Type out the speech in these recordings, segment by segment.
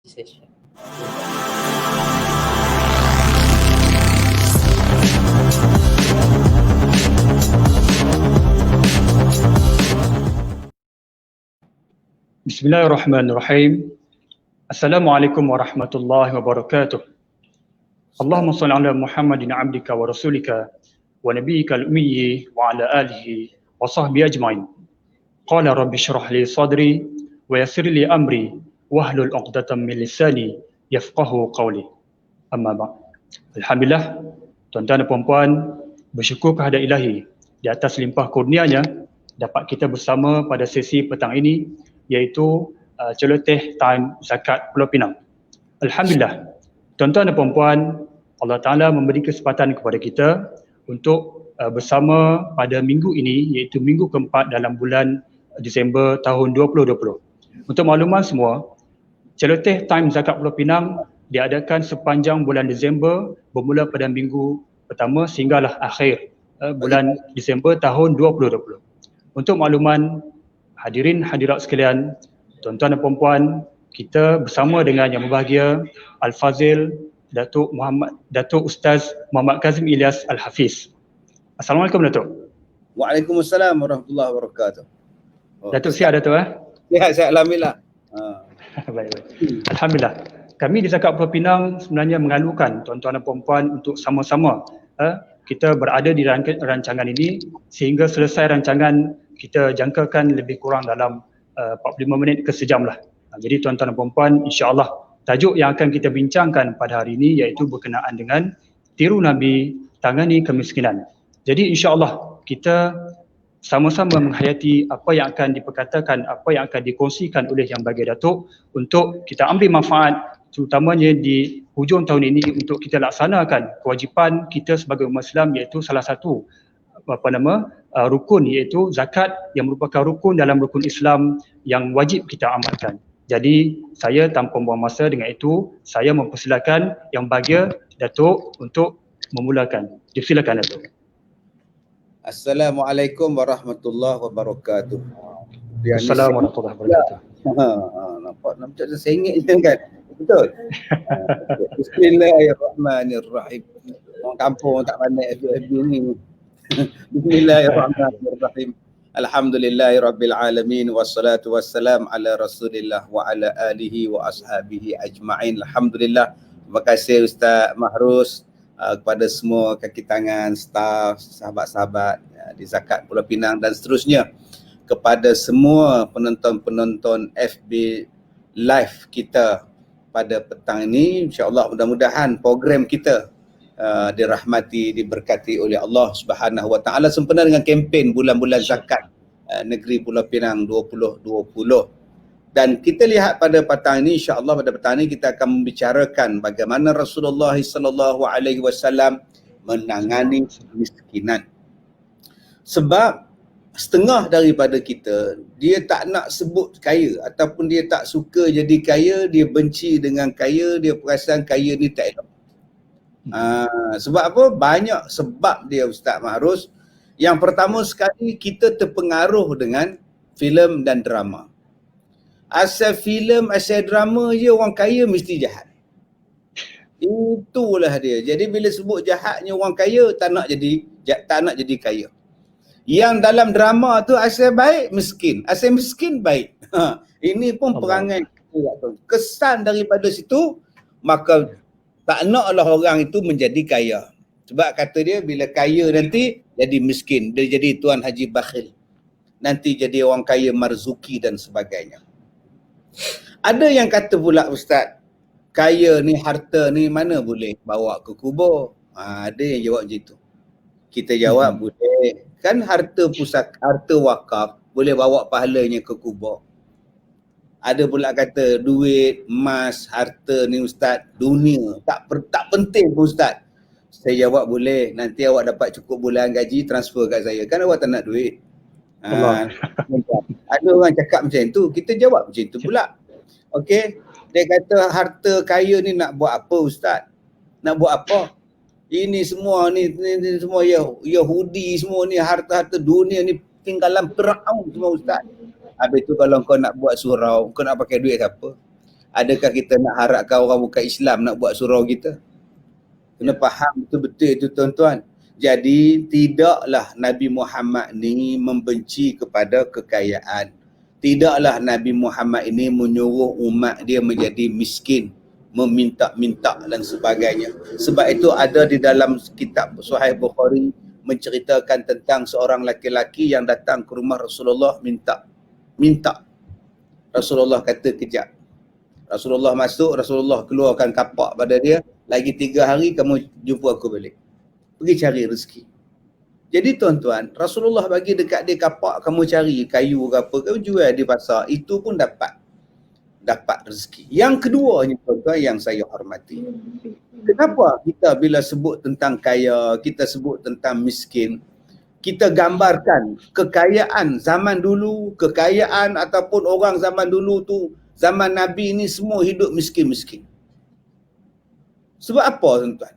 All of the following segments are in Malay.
session. Bismillahirrahmanirrahim. Assalamualaikum warahmatullahi wabarakatuh. Allahumma salli ala Muhammadin abdika wa rasulika wa nabiyyika al-ummi wa ala alihi wa sahbihi ajma'in. Qala rabbi shrah li sadri wa yassir li amri wahlul 'uqdatam min lisani yafqahu qawli. Amma ba'd. Alhamdulillah, tuan-tuan dan puan-puan, bersyukur kehadirat Ilahi di atas limpah kurnianya dapat kita bersama pada sesi petang ini, iaitu celoteh time zakat Pulau Pinang. Alhamdulillah, tuan-tuan dan puan-puan, Allah Ta'ala memberi kesempatan kepada kita untuk bersama pada minggu ini, iaitu minggu keempat dalam bulan Disember tahun 2020. Untuk makluman semua, celoteh time zakat Pulau Pinang diadakan sepanjang bulan Disember bermula pada minggu pertama sehinggalah akhir bulan Disember tahun 2020. Untuk makluman hadirin hadirat sekalian, tuan-tuan dan puan-puan, kita bersama dengan yang berbahagia Al-Fazil Datuk Ustaz Muhammad Kazim Ilyas Al-Hafiz. Assalamualaikum Datuk. Waalaikumsalam warahmatullahi wabarakatuh. Datuk sihat Datuk Sihat alhamdulillah. Baik. Alhamdulillah. Kami di Zakat Pulau Pinang sebenarnya mengalukan tuan-tuan dan puan-puan untuk sama-sama kita berada di rancangan ini sehingga selesai rancangan kita jangkakan lebih kurang dalam 45 minit ke sejam lah. Jadi tuan-tuan dan puan-puan, insya-Allah tajuk yang akan kita bincangkan pada hari ini iaitu berkenaan dengan tiru Nabi, tangani kemiskinan. Jadi insya-Allah kita sama-sama menghayati apa yang akan diperkatakan, apa yang akan dikongsikan oleh Yang Bahagia Datuk untuk kita ambil manfaat terutamanya di hujung tahun ini untuk kita laksanakan kewajipan kita sebagai umat Islam, iaitu salah satu rukun, iaitu zakat yang merupakan rukun dalam rukun Islam yang wajib kita amalkan. Jadi saya tanpa membuang masa, dengan itu saya mempersilakan Yang Bahagia Datuk untuk memulakan. Dipersilakan Datuk. Assalamualaikum warahmatullahi wabarakatuh. Assalamualaikum warahmatullahi wabarakatuh. Nampak sengit je kan? Betul? Bismillahirrahmanirrahim. Orang kampung tak pandai FB ni. Bismillahirrahmanirrahim. Alhamdulillahirabbil alamin wassalatu wassalam ala Rasulillah wa ala alihi wa ashabihi ajma'in. Alhamdulillah. Terima kasih Ustaz Mahrus, kepada semua kaki tangan, staf, sahabat-sahabat di Zakat Pulau Pinang dan seterusnya, kepada semua penonton-penonton FB live kita pada petang ini. InsyaAllah mudah-mudahan program kita dirahmati, diberkati oleh Allah Subhanahu Wa Taala sempena dengan kempen bulan-bulan zakat negeri Pulau Pinang 2020. Dan kita lihat pada petang ini, insya-Allah pada petang ini kita akan membicarakan bagaimana Rasulullah sallallahu alaihi wasallam menangani kemiskinan. Sebab setengah daripada kita, dia tak nak sebut kaya ataupun dia tak suka jadi kaya, dia benci dengan kaya, dia perasan kaya ni tak elok. Sebab apa? Banyak sebab dia Ustaz Mahrus. Yang pertama sekali, kita terpengaruh dengan filem dan drama. Asal filem, asal drama je orang kaya mesti jahat. Itulah dia. Jadi bila sebut jahatnya orang kaya, tak nak jadi kaya. Yang dalam drama tu asal baik miskin, asal miskin baik. Ini pun perangai kesan daripada situ, maka tak naklah orang itu menjadi kaya. Sebab kata dia bila kaya nanti jadi miskin, dia jadi tuan haji bakhil. Nanti jadi orang kaya marzuki dan sebagainya. Ada yang kata pula Ustaz, kaya ni, harta ni mana boleh bawa ke kubur? Ada yang jawab macam itu. Kita jawab boleh. Kan harta pusaka, harta wakaf boleh bawa pahalanya ke kubur. Ada pula kata duit, emas, harta ni Ustaz, dunia tak penting pun Ustaz. Saya jawab boleh. Nanti awak dapat cukup bulan gaji, transfer kat saya. Kan awak tak nak duit. Ada orang cakap macam tu, kita jawab macam tu pula. Okey, dia kata harta kaya ni nak buat apa Ustaz? Nak buat apa? Ini semua ni semua Yahudi semua ni, harta-harta dunia ni tinggalan Firaun semua Ustaz. Habis tu kalau kau nak buat surau, kau nak pakai duit apa? Adakah kita nak harapkan orang bukan Islam nak buat surau kita? Kena faham betul-betul itu tuan-tuan. Jadi tidaklah Nabi Muhammad ni membenci kepada kekayaan. Tidaklah Nabi Muhammad ini menyuruh umat dia menjadi miskin, meminta-minta dan sebagainya. Sebab itu ada di dalam kitab Sahih Bukhari menceritakan tentang seorang laki-laki yang datang ke rumah Rasulullah minta. Rasulullah kata kejap. Rasulullah masuk, Rasulullah keluarkan kapak pada dia, lagi 3 hari kamu jumpa aku balik. Pergi cari rezeki. Jadi tuan-tuan, Rasulullah bagi dekat dia kapak, kamu cari kayu ke apa, kamu jual di pasar, itu pun dapat rezeki. Yang keduanya tuan-tuan yang saya hormati. Kenapa kita bila sebut tentang kaya, kita sebut tentang miskin, kita gambarkan kekayaan zaman dulu, kekayaan ataupun orang zaman dulu tu, zaman Nabi ni semua hidup miskin-miskin. Sebab apa tuan-tuan?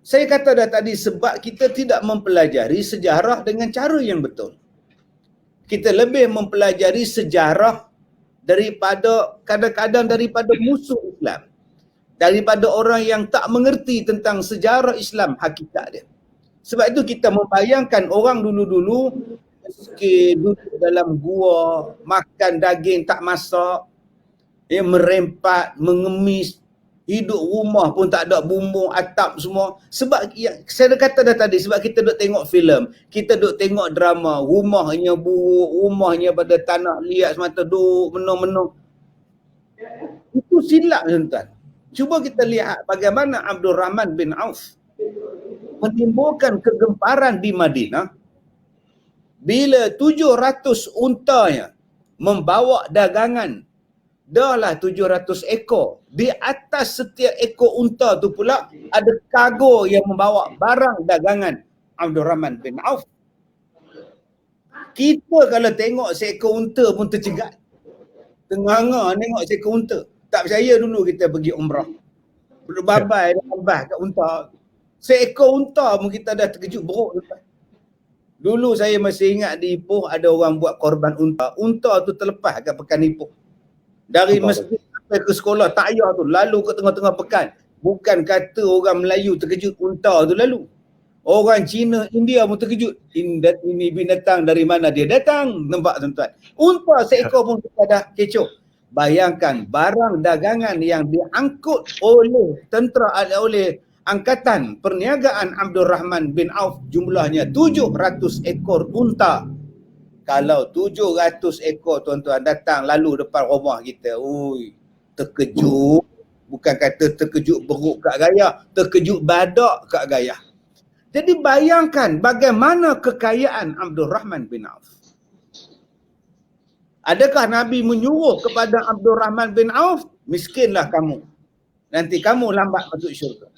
Saya kata dah tadi, sebab kita tidak mempelajari sejarah dengan cara yang betul. Kita lebih mempelajari sejarah daripada kadang-kadang daripada musuh Islam. Daripada orang yang tak mengerti tentang sejarah Islam hakikat dia. Sebab itu kita membayangkan orang dulu-dulu miskin, duduk dalam gua, makan daging tak masak, merempat, mengemis, hidup rumah pun tak ada bumbung, atap semua. Sebab saya dah kata dah tadi, sebab kita duk tengok filem, kita duk tengok drama, rumahnya buruk, rumahnya pada tanah liat semata, duk menung-menung. Itu silap tuan-tuan. Cuba kita lihat bagaimana Abdul Rahman bin Auf menimbulkan kegemparan di Madinah bila 700 untanya membawa dagangan. Dahlah 700 ekor. Di atas setiap ekor unta tu pula ada kargo yang membawa barang dagangan Abdul Rahman bin Auf. Kita kalau tengok seekor unta pun tercegat. Tengah-tengah tengok seekor unta. Tak percaya dulu kita pergi umrah. Berbabai dan tambah kat unta. Seekor unta pun kita dah terkejut beruk. Dulu saya masih ingat di Ipoh ada orang buat korban unta. Unta tu terlepas kat pekan Ipoh. Dari masjid sampai ke sekolah tak payah tu, lalu ke tengah-tengah pekan. Bukan kata orang Melayu terkejut unta tu lalu. Orang Cina, India pun terkejut. Ini binatang dari mana dia datang? Nampak tuan-tuan. Unta seekor pun kita dah kecoh. Bayangkan barang dagangan yang diangkut oleh tentera, oleh Angkatan Perniagaan Abdul Rahman bin Auf, jumlahnya 700 ekor unta. Kalau 700 ekor tuan-tuan datang lalu depan rumah kita, ui, terkejut. Bukan kata terkejut beruk kat gayah, terkejut badak kat gayah. Jadi bayangkan bagaimana kekayaan Abdul Rahman bin Auf. Adakah Nabi menyuruh kepada Abdul Rahman bin Auf, miskinlah kamu, nanti kamu lambat masuk syurga.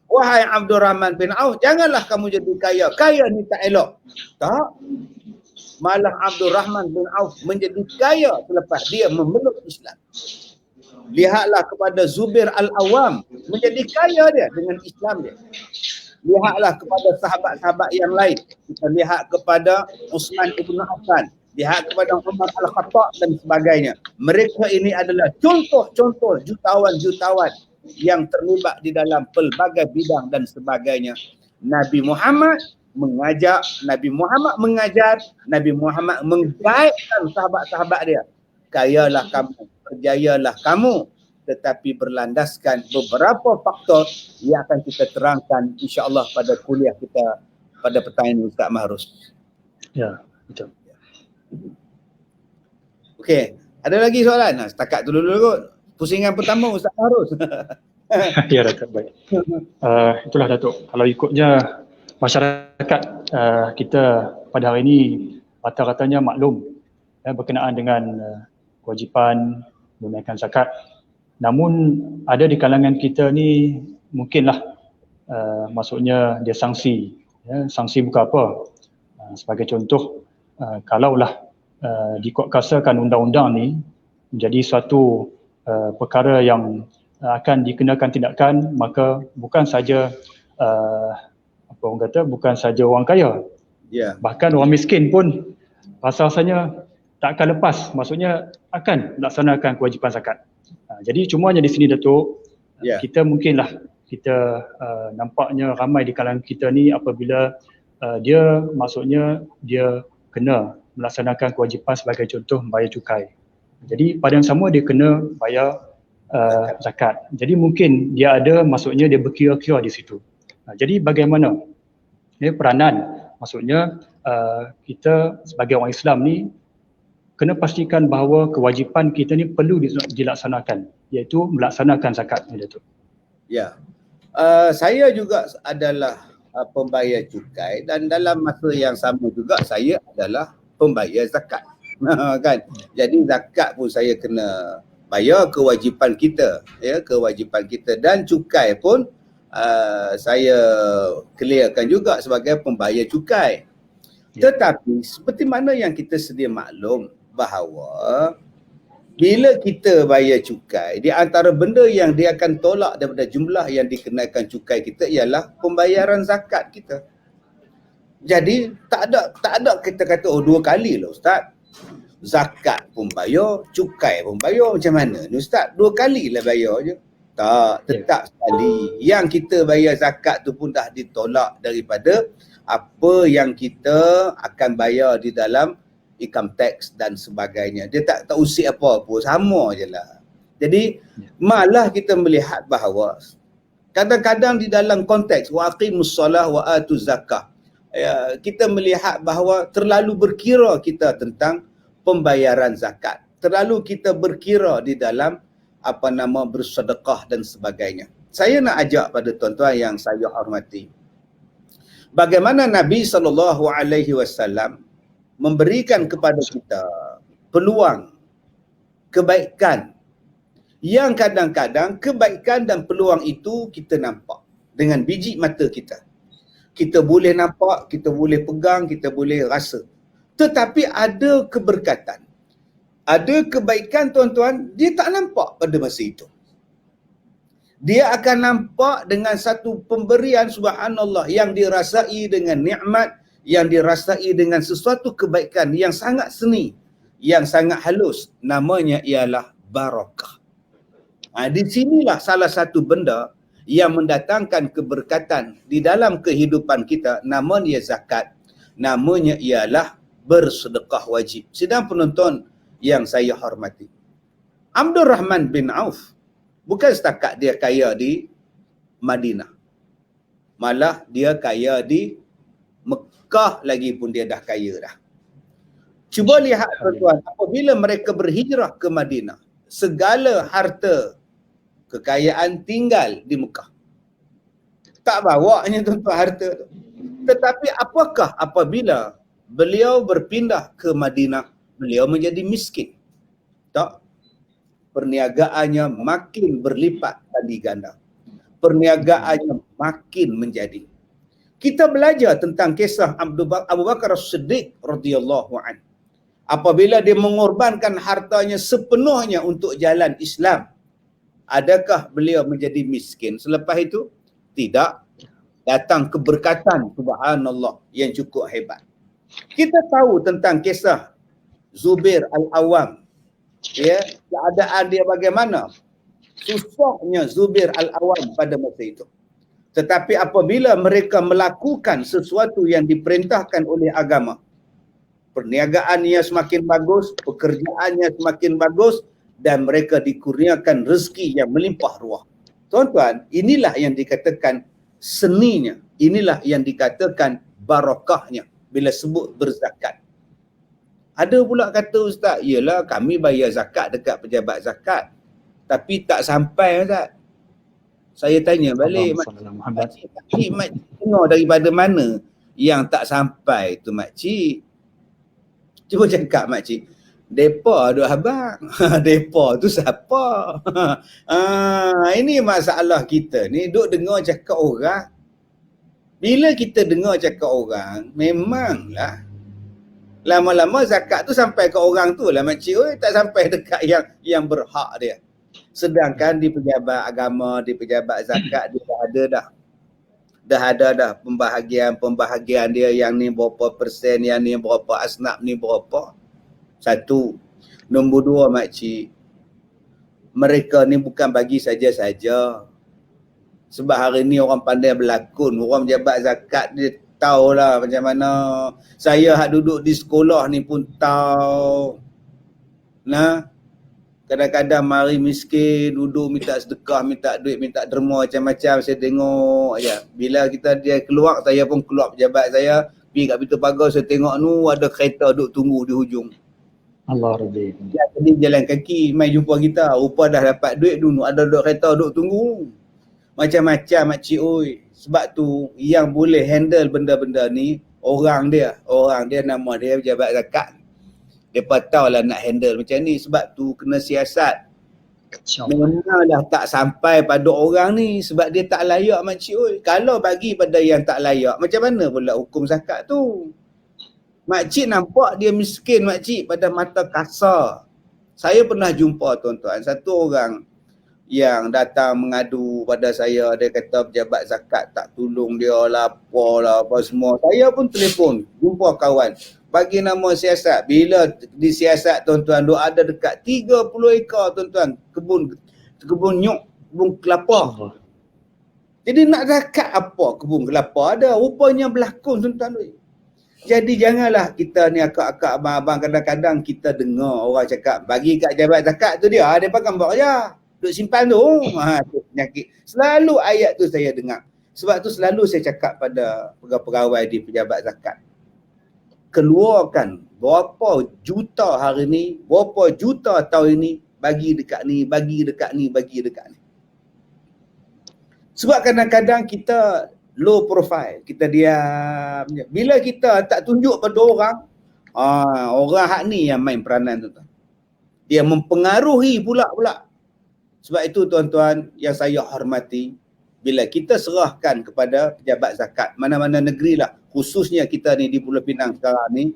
Wahai Abdul Rahman bin Auf, janganlah kamu jadi kaya. Kaya ni tak elok. Tak. Malah Abdul Rahman bin Auf menjadi kaya selepas dia memeluk Islam. Lihatlah kepada Zubair Al-Awwam, menjadi kaya dia dengan Islam dia. Lihatlah kepada sahabat-sahabat yang lain. Kita lihat kepada Uthman ibn Affan, lihat kepada Umar Al-Khattab dan sebagainya. Mereka ini adalah contoh-contoh jutawan-jutawan yang terlibat di dalam pelbagai bidang dan sebagainya. Nabi Muhammad mengajak, Nabi Muhammad mengajar, Nabi Muhammad menggaitkan sahabat-sahabat dia. Kayalah kamu, berjayalah kamu, tetapi berlandaskan beberapa faktor yang akan kita terangkan insya-Allah pada kuliah kita pada petang ini, Ustaz Mahrus. Ya, betul. Okey, ada lagi soalan? Nah, setakat tu dulu kot. Pusingan pertama Ustaz Mahrus. Ya, Datuk, baik. Itulah Datuk. Kalau ikutnya masyarakat kita pada hari ini rata-ratanya maklum berkenaan dengan kewajipan menunaikan zakat. Namun ada di kalangan kita ni mungkinlah maksudnya dia sanksi. Sanksi bukan apa? Sebagai contoh, kalaulah dikuatkuasakan undang-undang ni menjadi suatu perkara yang akan dikenakan tindakan, maka bukan saja apa orang kata, bukan saja orang kaya, bahkan orang miskin pun rasa-rasanya tak akan lepas, maksudnya akan melaksanakan kewajipan zakat. Jadi cumanya di sini Datuk, Ya. kita mungkinlah kita nampaknya ramai di kalangan kita ni apabila dia maksudnya dia kena melaksanakan kewajipan sebagai contoh membayar cukai. Jadi pada yang sama dia kena bayar zakat. Jadi mungkin dia ada maksudnya dia berkira-kira di situ. Jadi bagaimana peranan maksudnya kita sebagai orang Islam ni kena pastikan bahawa kewajipan kita ni perlu dilaksanakan, iaitu melaksanakan zakat ni Datuk. Ya. Saya juga adalah pembayar cukai dan dalam masa yang sama juga saya adalah pembayar zakat. Kan? Jadi zakat pun saya kena bayar, kewajipan kita, ya, kewajipan kita, dan cukai pun saya clearkan juga sebagai pembayar cukai. Tetapi seperti mana yang kita sedia maklum bahawa bila kita bayar cukai, di antara benda yang dia akan tolak daripada jumlah yang dikenakan cukai kita ialah pembayaran zakat kita. Jadi tak ada kita kata dua kali lah Ustaz. Zakat pun bayar, cukai pun bayar, macam mana ni Ustaz? Dua kali lah bayar je. Tak, tetap sekali. Yang kita bayar zakat tu pun dah ditolak daripada apa yang kita akan bayar di dalam income tax dan sebagainya. Dia tak usik apa-apa, sama je lah. Jadi malah kita melihat bahawa kadang-kadang di dalam konteks wa aqimus solah wa atuz zakah, kita melihat bahawa terlalu berkira kita tentang pembayaran zakat. Terlalu kita berkira di dalam bersedekah dan sebagainya. Saya nak ajak pada tuan-tuan yang saya hormati, bagaimana Nabi SAW memberikan kepada kita peluang kebaikan yang kadang-kadang kebaikan dan peluang itu kita nampak dengan biji mata kita. Kita boleh nampak, kita boleh pegang, kita boleh rasa. Tetapi ada keberkatan, ada kebaikan tuan-tuan, dia tak nampak pada masa itu. Dia akan nampak dengan satu pemberian subhanallah yang dirasai dengan nikmat, yang dirasai dengan sesuatu kebaikan yang sangat seni, yang sangat halus. Namanya ialah barakah. Di sinilah salah satu benda yang mendatangkan keberkatan di dalam kehidupan kita. Namanya zakat. Namanya ialah bersedekah wajib. Sidang penonton yang saya hormati, Abdul Rahman bin Auf bukan setakat dia kaya di Madinah, malah dia kaya di Mekah lagi pun dia dah kaya dah. Cuba lihat tuan-tuan, apabila mereka berhijrah ke Madinah, segala harta kekayaan tinggal di Mekah. Tak bawanya tuan-tuan harta tu. Tetapi apakah apabila beliau berpindah ke Madinah, beliau menjadi miskin? Tak. Perniagaannya makin berlipat kali ganda. Perniagaannya makin menjadi. Kita belajar tentang kisah Abu Bakar As-Siddiq radhiyallahu anhu. Apabila dia mengorbankan hartanya sepenuhnya untuk jalan Islam, adakah beliau menjadi miskin selepas itu? Tidak. Datang keberkatan subhanallah yang cukup hebat. Kita tahu tentang kisah Zubair Al-Awwam. Ya, keadaan dia bagaimana? Susahnya Zubair Al-Awwam pada masa itu. Tetapi apabila mereka melakukan sesuatu yang diperintahkan oleh agama, perniagaannya semakin bagus, pekerjaannya semakin bagus, dan mereka dikurniakan rezeki yang melimpah ruah. Tuan-tuan, inilah yang dikatakan seninya, inilah yang dikatakan barakahnya bila sebut berzakat. Ada pula kata Ustaz, yelah kami bayar zakat dekat pejabat zakat, tapi tak sampai Ustaz. Saya tanya balik, makcik tengok daripada mana yang tak sampai tu makcik? Cuba cakap makcik. Depa duk abang. Depa tu siapa? Ini masalah kita ni, duk dengar cakap orang. Bila kita dengar cakap orang, memanglah lama-lama zakat tu sampai ke orang tu lah makcik. Oi, tak sampai dekat yang berhak dia. Sedangkan di pejabat agama, di pejabat zakat dia dah ada dah pembahagian dia, yang ni berapa persen, yang ni berapa, asnaf ni berapa. Satu. Nombor dua makcik, mereka ni bukan bagi saja-saja. Sebab hari ni orang pandai berlakon, orang pejabat zakat dia tahulah macam mana. Saya hak duduk di sekolah ni pun tahu. Nah, kadang-kadang mari miskin, duduk minta sedekah, minta duit, minta derma macam-macam, saya tengok aja. Bila dia keluar, saya pun keluar pejabat saya, pergi kat pintu pagar, saya tengok nu ada kereta duduk tunggu di hujung. Allah Rabbi. Dia tadi jalan kaki, mai jumpa kita, rupa dah dapat duit dulu, ada duduk kereta duduk tunggu. Macam-macam makcik oi. Sebab tu yang boleh handle benda-benda ni orang dia nama dia pejabat zakat. Depa tahulah nak handle macam ni, sebab tu kena siasat. Memanglah tak sampai pada orang ni sebab dia tak layak makcik oi. Kalau bagi pada yang tak layak, macam mana pula hukum zakat tu? Makcik nampak dia miskin makcik pada mata kasar. Saya pernah jumpa tuan-tuan, satu orang yang datang mengadu pada saya, dia kata pejabat zakat tak tolong dia lah, apa semua. Saya pun telefon, jumpa kawan, bagi nama siasat. Bila disiasat tuan-tuan, dia ada dekat 30 ekar tuan-tuan, kebun nyuk, kebun kelapa. Jadi nak zakat apa kebun kelapa ada, rupanya berlakon tuan-tuan. Jadi janganlah kita ni akak-akak abang-abang, kadang-kadang kita dengar orang cakap bagi kat pejabat zakat tu dia pakai buat je. Duk simpan tu, tu penyakit. Selalu ayat tu saya dengar. Sebab tu selalu saya cakap pada pegawai di pejabat zakat. Keluarkan berapa juta hari ni, berapa juta tahun ini, bagi dekat ni, bagi dekat ni, bagi dekat ni. Sebab kadang-kadang kita low profile, kita diam. Bila kita tak tunjuk pada orang, orang hak ni yang main peranan tu. Dia mempengaruhi pula. Sebab itu tuan-tuan yang saya hormati, bila kita serahkan kepada pejabat zakat, mana-mana negeri lah, khususnya kita ni di Pulau Pinang sekarang ni,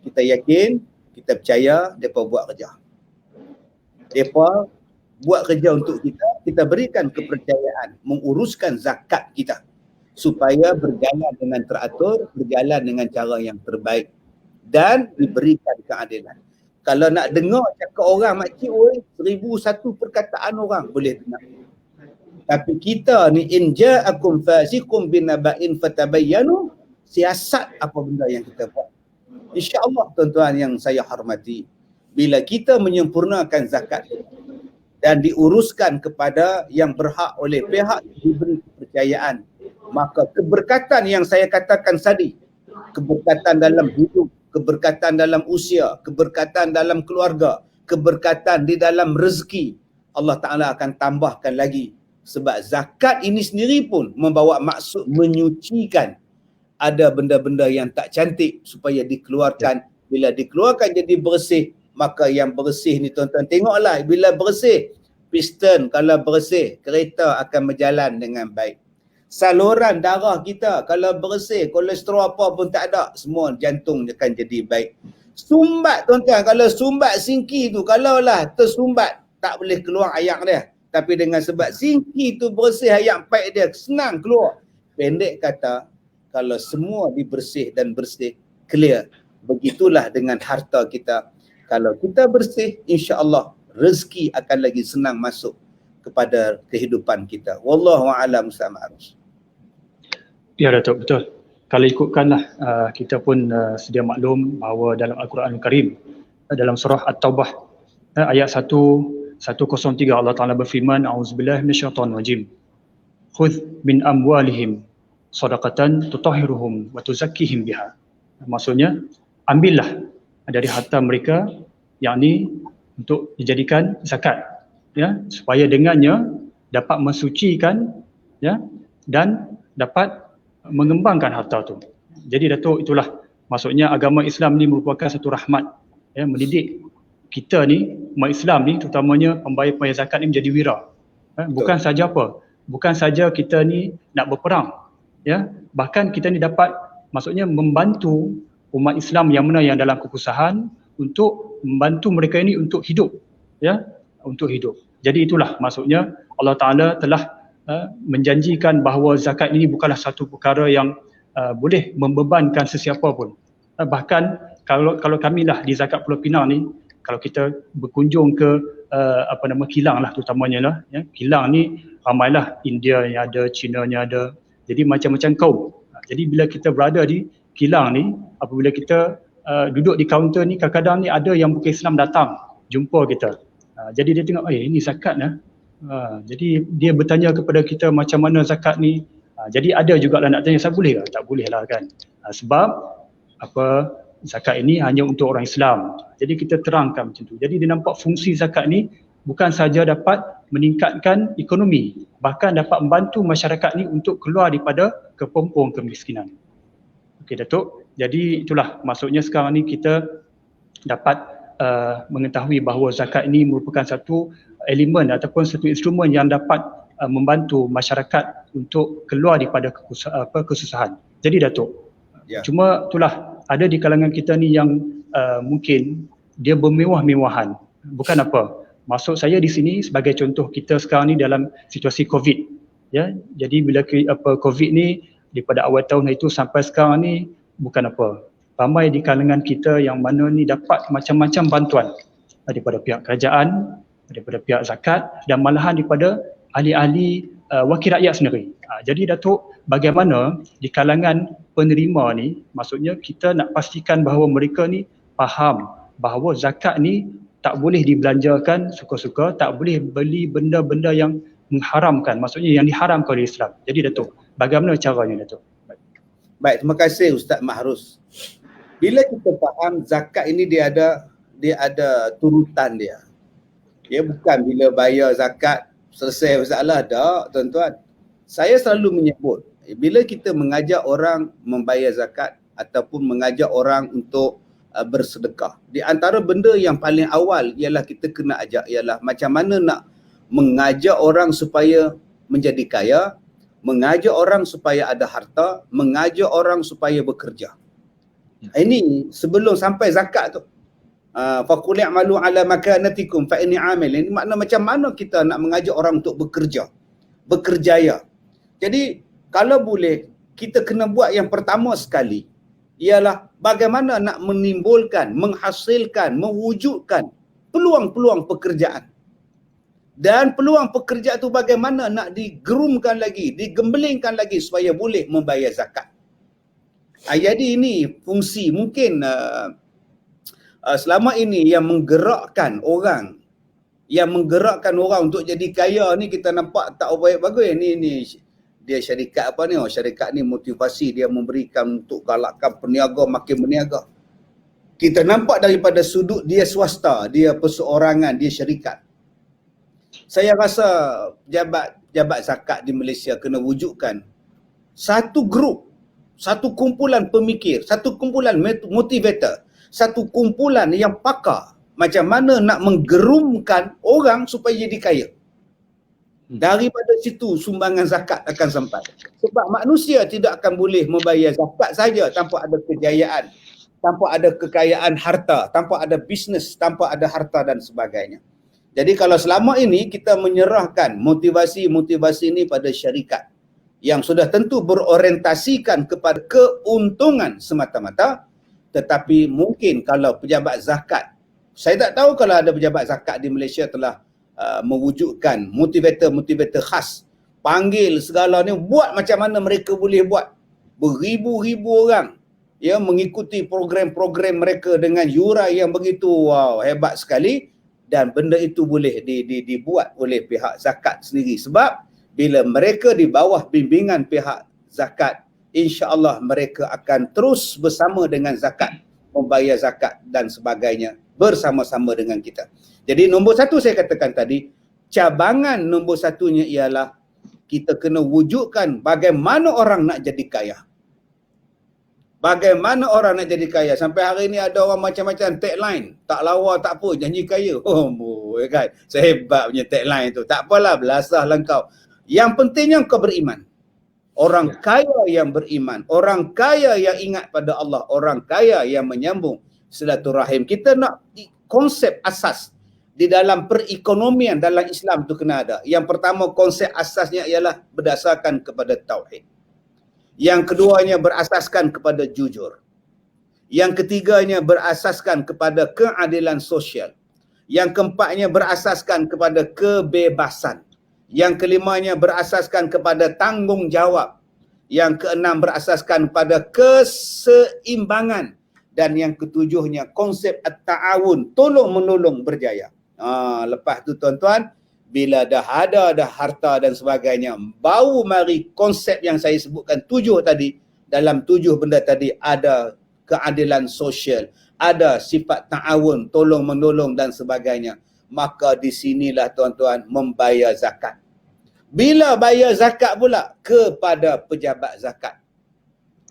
kita yakin, kita percaya, mereka buat kerja. Mereka buat kerja untuk kita berikan kepercayaan, menguruskan zakat kita, supaya berjalan dengan teratur, berjalan dengan cara yang terbaik, dan diberikan keadilan. Kalau nak dengar cakap orang makcik oi, 1001 perkataan orang boleh dengar. Tapi kita ni in ja'akum fasiqun binaba'in fatabayyanu, siasat apa benda yang kita buat. Insya-Allah tuan-tuan yang saya hormati, bila kita menyempurnakan zakat dan diuruskan kepada yang berhak oleh pihak diberi kepercayaan, maka keberkatan yang saya katakan tadi, keberkatan dalam hidup, keberkatan dalam usia, keberkatan dalam keluarga, keberkatan di dalam rezeki, Allah Ta'ala akan tambahkan lagi. Sebab zakat ini sendiri pun membawa maksud menyucikan. Ada benda-benda yang tak cantik supaya dikeluarkan. Bila dikeluarkan jadi bersih, maka yang bersih ni tuan-tuan tengoklah, bila bersih, piston kalau bersih, kereta akan berjalan dengan baik. Saluran darah kita kalau bersih, kolesterol apa pun tak ada, semua jantung akan jadi baik. Sumbat tuan-tuan, kalau sumbat singki tu, kalaulah tersumbat, tak boleh keluar ayak dia. Tapi dengan sebab singki tu bersih, ayak paik dia senang keluar. Pendek kata, kalau semua dibersih dan bersih, clear. Begitulah dengan harta kita. Kalau kita bersih, insya-Allah rezeki akan lagi senang masuk kepada kehidupan kita. Wallahu a'lam bishawab. Ya Datuk, betul. Kalau ikutkanlah, kita pun sedia maklum bahawa dalam Al-Quranul Karim, dalam surah At-Taubah, ayat 103, Allah Ta'ala berfirman, A'udzubillahi minasyaitonir rajim. Khudh min amwalihim shadaqatan tutahhiruhum wa tuzakkihim biha. Maksudnya, ambillah dari harta mereka yang ni untuk dijadikan zakat, ya, supaya dengannya dapat mensucikan, ya, dan dapat mengembangkan harta tu. Jadi Datuk, itulah maksudnya agama Islam ni merupakan satu rahmat, ya, mendidik kita ni, umat Islam ni, terutamanya pembayar zakat ni menjadi wira. Bukan saja apa? Bukan saja kita ni nak berperang, ya, bahkan kita ni dapat maksudnya membantu umat Islam yang mana yang dalam kesusahan untuk membantu mereka ini untuk hidup, ya, untuk hidup. Jadi itulah maksudnya Allah Ta'ala telah menjanjikan bahawa zakat ini bukanlah satu perkara yang boleh membebankan sesiapa pun. Bahkan kalau kami lah di Zakat Pulau Pinang ni, kalau kita berkunjung ke kilang lah terutamanya lah, ya. Kilang ni ramailah, India yang ada, China yang ada, jadi macam-macam kaum. Jadi bila kita berada di kilang ni, apabila kita duduk di kaunter ni, kadang-kadang ni ada yang bukan Islam datang jumpa kita. Jadi dia tengok, ini zakat lah. Jadi dia bertanya kepada kita macam mana zakat ni. Jadi ada juga lah nak tanya, saya boleh ke? Tak boleh lah kan. Sebab zakat ini hanya untuk orang Islam. Jadi kita terangkan macam tu. Jadi dia nampak fungsi zakat ni bukan saja dapat meningkatkan ekonomi, bahkan dapat membantu masyarakat ni untuk keluar daripada kepompong kemiskinan. Okey Datuk, jadi itulah maksudnya sekarang ni kita dapat mengetahui bahawa zakat ini merupakan satu elemen ataupun satu instrumen yang dapat membantu masyarakat untuk keluar daripada kesusahan. Jadi Datuk, cuma itulah ada di kalangan kita ni yang mungkin dia bermewah-mewahan. Bukan apa, maksud saya di sini sebagai contoh kita sekarang ni dalam situasi COVID, ya. Jadi bila COVID ni daripada awal tahun itu sampai sekarang ni bukan apa, ramai di kalangan kita yang mana ni dapat macam-macam bantuan daripada pihak kerajaan, daripada pihak zakat dan malahan daripada ahli-ahli wakil rakyat sendiri. Jadi Datuk, bagaimana di kalangan penerima ni, maksudnya kita nak pastikan bahawa mereka ni faham bahawa zakat ni tak boleh dibelanjakan suka-suka, tak boleh beli benda-benda yang mengharamkan, maksudnya yang diharamkan oleh Islam. Jadi Datuk, bagaimana caranya Datuk? Baik, terima kasih Ustaz Mahrus. Bila kita faham zakat ini dia ada turutan dia. Dia bukan bila bayar zakat selesai masalah, tak tuan-tuan. Saya selalu menyebut, bila kita mengajak orang membayar zakat ataupun mengajak orang untuk bersedekah, di antara benda yang paling awal ialah kita kena ajak ialah macam mana nak mengajak orang supaya menjadi kaya, mengajak orang supaya ada harta, mengajak orang supaya bekerja. Ini sebelum sampai zakat tu. Faqul i'malu ala makanatikum fa inni amil. Ini makna macam mana kita nak mengajak orang untuk bekerja, bekerjaya. Jadi kalau boleh kita kena buat yang pertama sekali ialah bagaimana nak menimbulkan, menghasilkan, mewujudkan peluang-peluang pekerjaan. Dan peluang pekerjaan tu bagaimana nak digerumkan lagi, digembelingkan lagi supaya boleh membayar zakat. Jadi ini fungsi mungkin selama ini yang menggerakkan orang untuk jadi kaya ni kita nampak tak baik-bagus. Ni dia syarikat apa ni? Syarikat ni motivasi dia memberikan untuk galakkan peniaga makin berniaga. Kita nampak daripada sudut dia swasta, dia perseorangan, dia syarikat. Saya rasa jabat zakat di Malaysia kena wujudkan satu grup, satu kumpulan pemikir, satu kumpulan motivator, satu kumpulan yang pakar macam mana nak menggerumkan orang supaya jadi kaya. Daripada situ sumbangan zakat akan sampai. Sebab manusia tidak akan boleh membayar zakat saja tanpa ada kejayaan, tanpa ada kekayaan harta, tanpa ada bisnes, tanpa ada harta dan sebagainya. Jadi kalau selama ini kita menyerahkan motivasi-motivasi ini pada syarikat yang sudah tentu berorientasikan kepada keuntungan semata-mata, tetapi mungkin kalau pejabat zakat, saya tak tahu kalau ada pejabat zakat di Malaysia telah mewujudkan motivator-motivator khas, panggil segala ni, buat macam mana mereka boleh buat. Beribu-ribu orang ya mengikuti program-program mereka dengan yuran yang begitu hebat sekali, dan benda itu boleh dibuat oleh pihak zakat sendiri. Sebab bila mereka di bawah bimbingan pihak zakat, insya-Allah mereka akan terus bersama dengan zakat, membayar zakat dan sebagainya bersama-sama dengan kita. Jadi nombor satu saya katakan tadi, cabangan nombor satunya ialah kita kena wujudkan bagaimana orang nak jadi kaya. Bagaimana orang nak jadi kaya. Sampai hari ni ada orang macam-macam tagline, tak lawa tak apa, janji kaya. Kan? Sehebat punya tagline tu. Tak apalah, belasah lah kau. Yang pentingnya kau beriman. Orang kaya yang beriman, orang kaya yang ingat pada Allah, orang kaya yang menyambung silaturahim. Kita nak konsep asas di dalam perekonomian dalam Islam tu kena ada. Yang pertama, konsep asasnya ialah berdasarkan kepada tauhid. Yang keduanya berasaskan kepada jujur. Yang ketiganya berasaskan kepada keadilan sosial. Yang keempatnya berasaskan kepada kebebasan. Yang kelimanya berasaskan kepada tanggungjawab. Yang keenam berasaskan pada keseimbangan. Dan yang ketujuhnya konsep at-ta'awun, tolong-menolong berjaya. Lepas tu tuan-tuan, bila dah ada harta dan sebagainya, baru mari konsep yang saya sebutkan 7 tadi. Dalam 7 benda tadi ada keadilan sosial, ada sifat ta'awun, tolong-menolong dan sebagainya. Maka di sinilah tuan-tuan membayar zakat. Bila bayar zakat pula? Kepada pejabat zakat.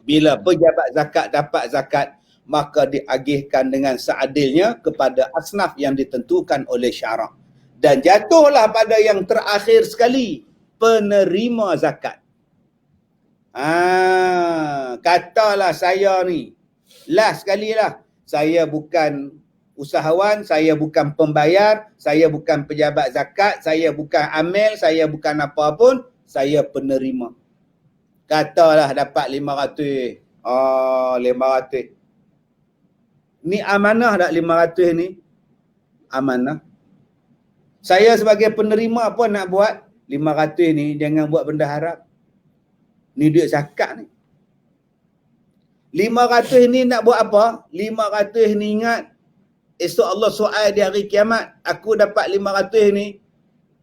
Bila pejabat zakat dapat zakat, maka diagihkan dengan seadilnya kepada asnaf yang ditentukan oleh syarak. Dan jatuhlah pada yang terakhir sekali, penerima zakat. Katalah saya ni, last sekali lah, saya bukan usahawan, saya bukan pembayar, saya bukan pejabat zakat, saya bukan amil, saya bukan apa pun, saya penerima. Katalah dapat 500. 500. Ni amanah tak 500 ni? Amanah. Saya sebagai penerima apa nak buat? 500 ni jangan buat benda haram. Ni duit zakat ni. 500 ni nak buat apa? 500 ni ingat, esok Allah soal di hari kiamat. Aku dapat 500 ni,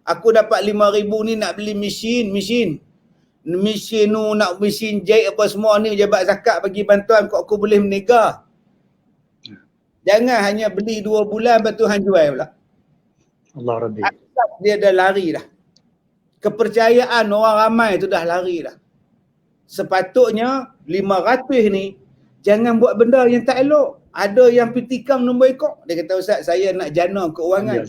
aku dapat 5,000 ni nak beli mesin tu, nak mesin jahit apa semua ni, jabat zakat bagi bantuan kok aku boleh menega. Jangan hanya beli 2 bulan lepas tu hang jual pula. Allah Rabbi. Dia dah lari dah. Kepercayaan orang ramai tu dah lari dah. Sepatutnya 500 ni jangan buat benda yang tak elok. Ada yang pitikam nombor ekor. Dia kata, Ustaz, saya nak jana keuangan.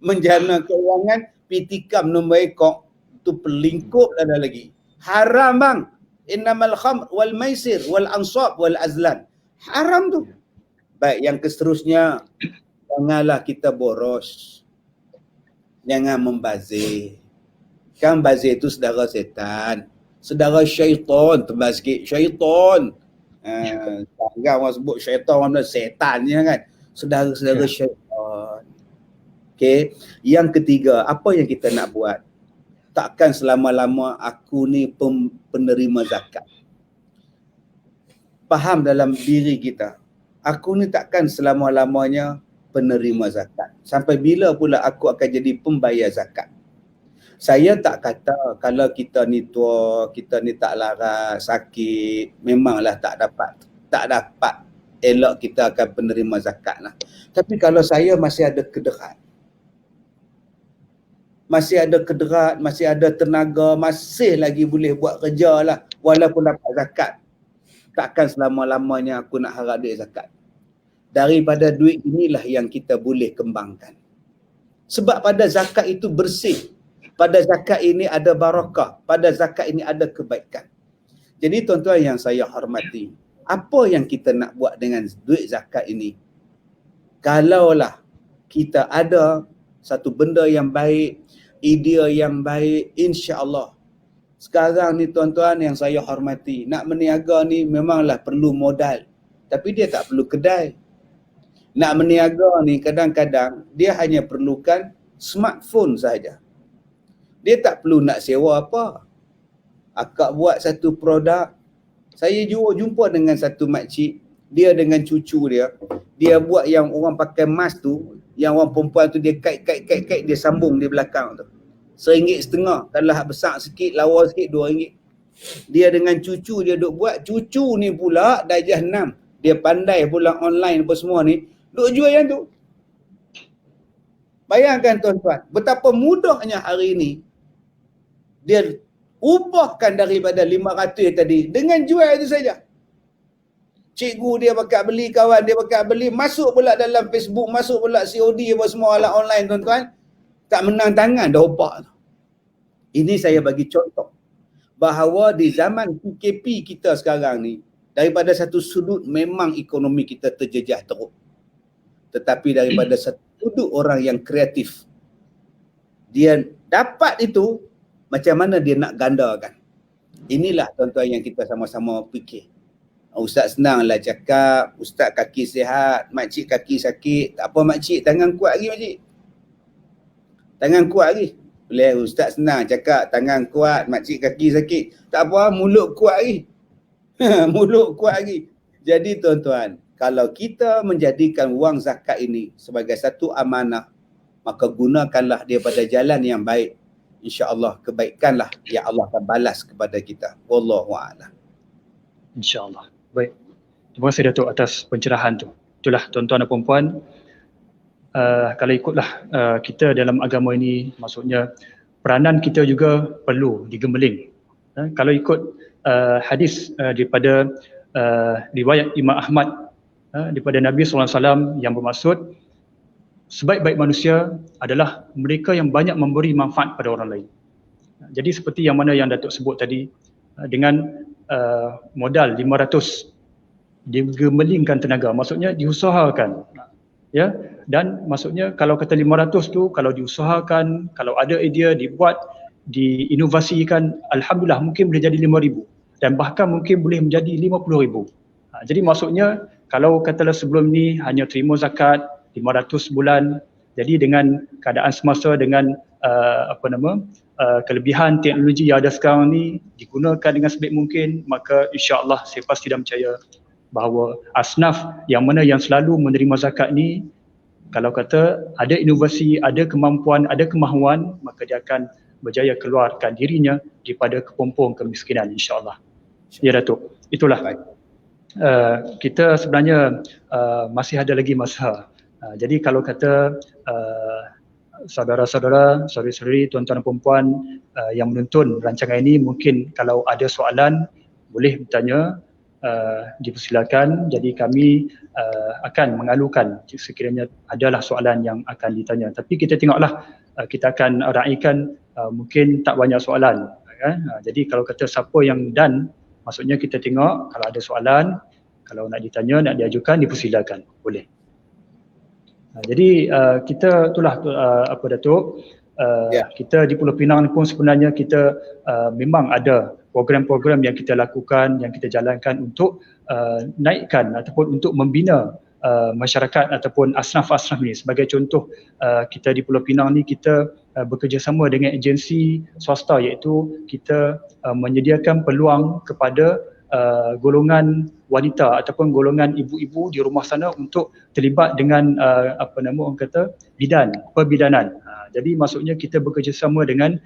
Menjana keuangan, pitikam nombor ekor. Itu pelingkup ada lagi. Haram bang. Innamal khamr wal maisir wal ansab wal azlan. Haram tu. Baik, yang seterusnya, janganlah kita boros. Jangan membazir. Kan bazir itu saudara setan. Saudara syaitan, tebal sikit. Syaitan. Jangan orang sebut syaitan, orang bilang setannya kan. Saudara-saudara syaitan. Okay. Yang ketiga, apa yang kita nak buat? Takkan selama-lama aku ni penerima zakat. Faham dalam diri kita. Aku ni takkan selama-lamanya penerima zakat. Sampai bila pula aku akan jadi pembayar zakat? Saya tak kata kalau kita ni tua, kita ni tak larat, sakit, memanglah tak dapat elok kita akan penerima zakat lah. Tapi kalau saya masih ada kederat, masih ada tenaga, masih lagi boleh buat kerja lah, walaupun dapat zakat, takkan selama-lamanya aku nak harap duit zakat. Daripada duit inilah yang kita boleh kembangkan. Sebab pada zakat itu bersih. Pada zakat ini ada barakah. Pada zakat ini ada kebaikan. Jadi tuan-tuan yang saya hormati, apa yang kita nak buat dengan duit zakat ini? Kalaulah kita ada satu benda yang baik, idea yang baik, insya-Allah. Sekarang ni tuan-tuan yang saya hormati, nak meniaga ni memanglah perlu modal. Tapi dia tak perlu kedai. Nak meniaga ni kadang-kadang dia hanya perlukan smartphone saja. Dia tak perlu nak sewa apa. Akak buat satu produk. Saya jumpa dengan satu makcik, dia dengan cucu dia. Dia buat yang orang pakai mask tu, yang orang perempuan tu dia kait, dia sambung di belakang tu. RM1.50. Kalau besar sikit, lawa sikit, RM2. Dia dengan cucu dia duk buat. Cucu ni pula darjah 6. Dia pandai pula online apa semua ni. Duk jual yang tu. Bayangkan tuan-tuan, betapa mudahnya hari ini dia ubahkan daripada 500 tadi dengan jual itu saja. Cikgu dia pakat beli, kawan dia pakat beli, masuk pula dalam Facebook, masuk pula COD apa semua ala online tuan-tuan. Tak menang tangan dah ubah tu. Ini saya bagi contoh bahawa di zaman PKP kita sekarang ni, daripada satu sudut memang ekonomi kita terjejah teruk. Tetapi daripada satu sudut orang yang kreatif, dia dapat itu, macam mana dia nak gandakan. Inilah tuan-tuan yang kita sama-sama fikir. Ustaz senanglah cakap, ustaz kaki sihat, makcik kaki sakit. Tak apa makcik, tangan kuat lagi makcik. Tangan kuat lagi. Boleh ustaz senang cakap tangan kuat, makcik kaki sakit. Tak apa, mulut kuat lagi. Mulut kuat lagi. Jadi tuan-tuan, kalau kita menjadikan wang zakat ini sebagai satu amanah, maka gunakanlah dia pada jalan yang baik. InsyaAllah kebaikanlah yang Allah akan balas kepada kita. Wallahu a'lam. InsyaAllah. Baik. Terima kasih Datuk atas pencerahan tu. Itulah tuan-tuan dan puan-puan, kalau ikutlah kita dalam agama ini, maksudnya peranan kita juga perlu digembeling. Kalau ikut hadis daripada riwayat Imam Ahmad daripada Nabi SAW yang bermaksud sebaik-baik manusia adalah mereka yang banyak memberi manfaat pada orang lain. Jadi seperti yang mana yang Datuk sebut tadi, dengan modal 500 digemelingkan tenaga, maksudnya diusahakan, ya. Dan maksudnya kalau kata 500 tu kalau diusahakan, kalau ada idea dibuat, diinovasikan, alhamdulillah mungkin boleh jadi 5,000 dan bahkan mungkin boleh menjadi 50,000. Jadi maksudnya kalau katalah sebelum ni hanya terima zakat 500 bulan, jadi dengan keadaan semasa, dengan kelebihan teknologi yang ada sekarang ni digunakan dengan sebaik mungkin, maka insya-Allah saya pasti dan percaya bahawa asnaf yang mana yang selalu menerima zakat ni, kalau kata ada inovasi, ada kemampuan, ada kemahuan, maka dia akan berjaya keluarkan dirinya daripada kepompong kemiskinan, insya-Allah. Ya Datuk, itulah. Kita sebenarnya masih ada lagi masa. Jadi kalau kata saudara-saudara, saudari-saudari, tuan-tuan dan puan-puan yang menonton rancangan ini, mungkin kalau ada soalan boleh bertanya, dipersilakan. Jadi kami akan mengalukan sekiranya adalah soalan yang akan ditanya. Tapi kita tengoklah, kita akan raikan mungkin tak banyak soalan, kan? Jadi kalau kata siapa yang done, maksudnya kita tengok kalau ada soalan, kalau nak ditanya, nak diajukan, dipersilakan, boleh. Jadi kita itulah Datuk, kita di Pulau Pinang pun sebenarnya kita memang ada program-program yang kita lakukan, yang kita jalankan untuk naikkan ataupun untuk membina masyarakat ataupun asnaf-asnaf ni. Sebagai contoh, kita di Pulau Pinang ni kita bekerjasama dengan agensi swasta, iaitu kita menyediakan peluang kepada golongan wanita ataupun golongan ibu-ibu di rumah sana untuk terlibat dengan perbidanan. Jadi maksudnya kita bekerjasama dengan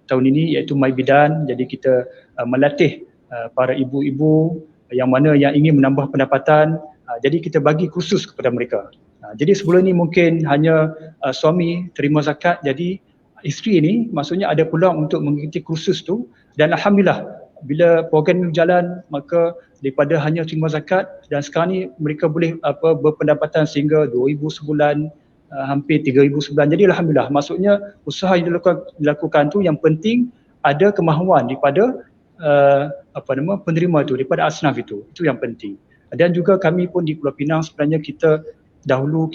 tahun ini iaitu My Bidan. Jadi kita melatih para ibu-ibu yang mana yang ingin menambah pendapatan. Jadi kita bagi kursus kepada mereka. Jadi sebelum ni mungkin hanya suami terima zakat, jadi isteri ni maksudnya ada peluang untuk mengikuti kursus tu, dan alhamdulillah bila program ini berjalan, maka daripada hanya terima zakat, dan sekarang ni mereka boleh berpendapatan sehingga 2,000 sebulan, hampir 3,000 sebulan. Jadi alhamdulillah, maksudnya usaha yang dilakukan tu, yang penting ada kemahuan daripada penerima tu, daripada asnaf itu yang penting. Dan juga kami pun di Pulau Pinang sebenarnya kita dahulu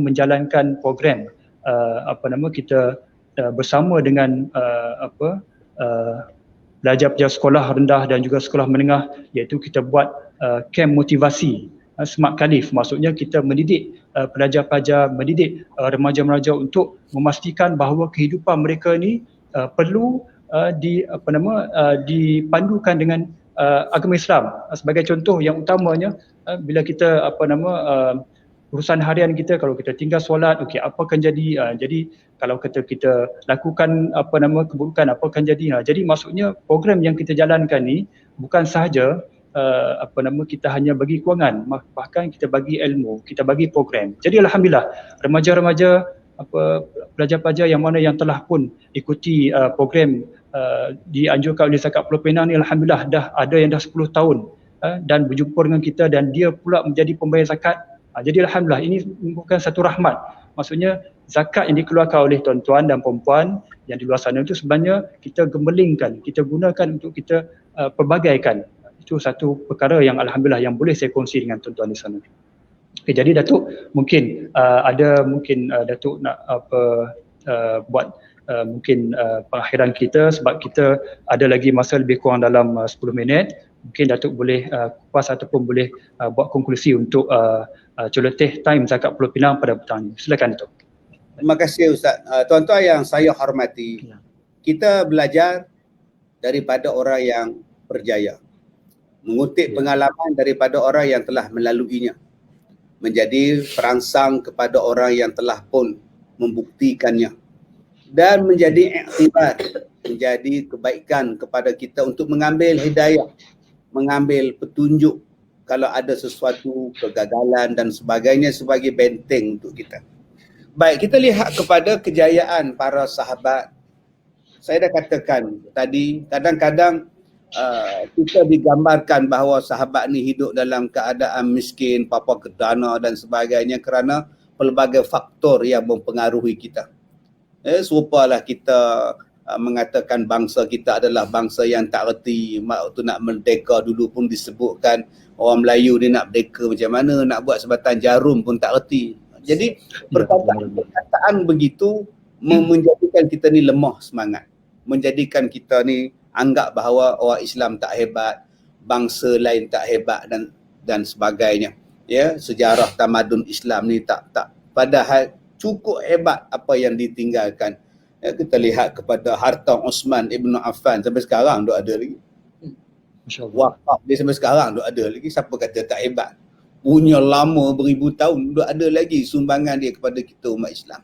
menjalankan program kita bersama dengan pelajar-pelajar sekolah rendah dan juga sekolah menengah, iaitu kita buat camp motivasi Smart Khalif. Maksudnya kita mendidik pelajar-pelajar, mendidik remaja-remaja untuk memastikan bahawa kehidupan mereka ni perlu dipandukan dengan agama Islam. Sebagai contoh yang utamanya, bila kita urusan harian kita, kalau kita tinggal solat, okey, apa akan jadi? Jadi kalau kita lakukan keburukan, apa akan jadi? Jadi maksudnya program yang kita jalankan ni bukan sahaja kita hanya bagi kewangan, bahkan kita bagi ilmu, kita bagi program. Jadi alhamdulillah, remaja-remaja, pelajar-pelajar yang mana yang telah pun ikuti program dianjurkan oleh Zakat Pulau Pinang ni, alhamdulillah dah ada yang dah 10 tahun dan berjumpa dengan kita, dan dia pula menjadi pembayar zakat. Jadi alhamdulillah, ini bukan satu rahmat. Maksudnya zakat yang dikeluarkan oleh tuan-tuan dan puan-puan yang di luar sana itu sebenarnya kita gembelingkan, kita gunakan untuk kita pelbagaikan. Itu satu perkara yang alhamdulillah yang boleh saya kongsi dengan tuan-tuan di sana. Okay, jadi Datuk mungkin Datuk nak buat mungkin pengakhiran kita, sebab kita ada lagi masa lebih kurang dalam 10 minit. Mungkin Datuk boleh kupas ataupun boleh buat konklusi untuk celoteh time zakat Pulau Pinang pada petang ini. Silakan Datuk. Terima kasih Ustaz. Tuan-tuan yang saya hormati, kita belajar daripada orang yang berjaya, mengutip pengalaman daripada orang yang telah melaluinya, menjadi perangsang kepada orang yang telah pun membuktikannya, dan menjadi iktibar, menjadi kebaikan kepada kita untuk mengambil hidayah, mengambil petunjuk kalau ada sesuatu kegagalan dan sebagainya sebagai benteng untuk kita. Baik, kita lihat kepada kejayaan para sahabat. Saya dah katakan tadi, kadang-kadang kita digambarkan bahawa sahabat ni hidup dalam keadaan miskin, papa kedana dan sebagainya kerana pelbagai faktor yang mempengaruhi kita. Serupalah kita mengatakan bangsa kita adalah bangsa yang tak reti. Waktu nak merdeka dulu pun disebutkan orang Melayu ni nak merdeka macam mana, nak buat sebatan jarum pun tak reti. Jadi perkataan begitu menjadikan kita ni lemah semangat, menjadikan kita ni anggap bahawa orang Islam tak hebat, bangsa lain tak hebat dan sebagainya. Ya, sejarah tamadun Islam ni tak padahal cukup hebat apa yang ditinggalkan. Ya, kita lihat kepada harta Osman Ibn Affan sampai sekarang duk ada lagi. Wakaf dia sampai sekarang duk ada lagi. Siapa kata tak hebat? Punya lama beribu tahun duk ada lagi sumbangan dia kepada kita umat Islam.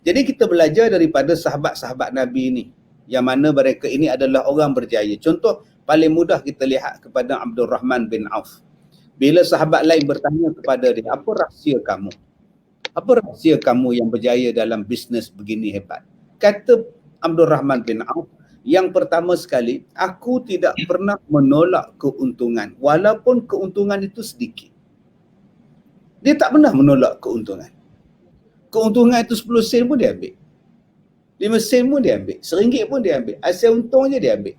Jadi kita belajar daripada sahabat-sahabat Nabi ni, yang mana mereka ini adalah orang berjaya. Contoh paling mudah kita lihat kepada Abdul Rahman bin Auf. Bila sahabat lain bertanya kepada dia, apa rahsia kamu? Apa rahsia kamu yang berjaya dalam bisnes begini hebat? Kata Abdul Rahman bin Auf, yang pertama sekali, aku tidak pernah menolak keuntungan walaupun keuntungan itu sedikit. Dia tak pernah menolak keuntungan. Keuntungan itu 10 sen pun dia ambil. 5 sen pun dia ambil. RM1 pun dia ambil. Asal untung je dia ambil.